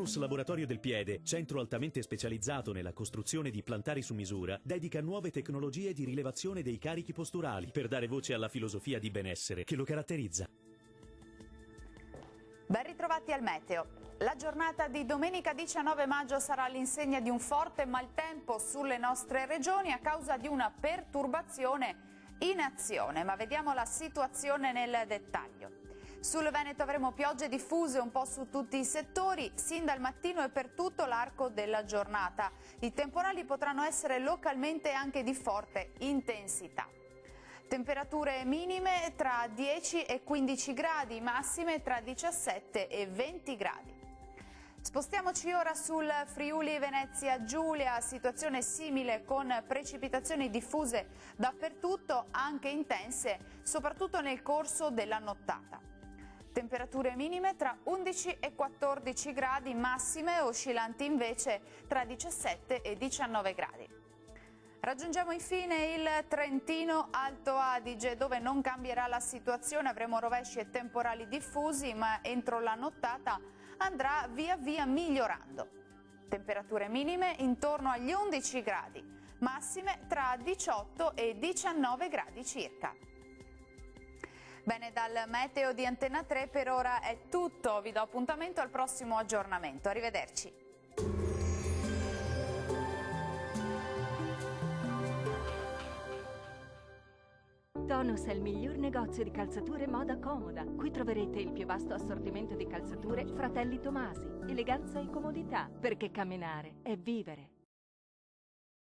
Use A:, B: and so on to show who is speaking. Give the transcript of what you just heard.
A: Tonus Laboratorio del Piede, centro altamente specializzato nella costruzione di plantari su misura, dedica nuove tecnologie di rilevazione dei carichi posturali per dare voce alla filosofia di benessere che lo caratterizza.
B: Ben ritrovati al meteo. La giornata di domenica 19 maggio sarà all'insegna di un forte maltempo sulle nostre regioni a causa di una perturbazione in azione, ma vediamo la situazione nel dettaglio. Sul Veneto avremo piogge diffuse un po' su tutti i settori, sin dal mattino e per tutto l'arco della giornata. I temporali potranno essere localmente anche di forte intensità. Temperature minime tra 10 e 15 gradi, massime tra 17 e 20 gradi. Spostiamoci ora sul Friuli Venezia Giulia, situazione simile con precipitazioni diffuse dappertutto, anche intense, soprattutto nel corso della nottata. Temperature minime tra 11 e 14 gradi, massime oscillanti invece tra 17 e 19 gradi. Raggiungiamo infine il Trentino Alto Adige, dove non cambierà la situazione, avremo rovesci e temporali diffusi, ma entro la nottata andrà via via migliorando. Temperature minime intorno agli 11 gradi, massime tra 18 e 19 gradi circa. Bene, dal meteo di Antenna 3 per ora è tutto, vi do appuntamento al prossimo aggiornamento, arrivederci.
C: Tonus è il miglior negozio di calzature moda comoda. Qui troverete il più vasto assortimento di calzature Fratelli Tomasi. Eleganza e comodità, perché camminare è vivere.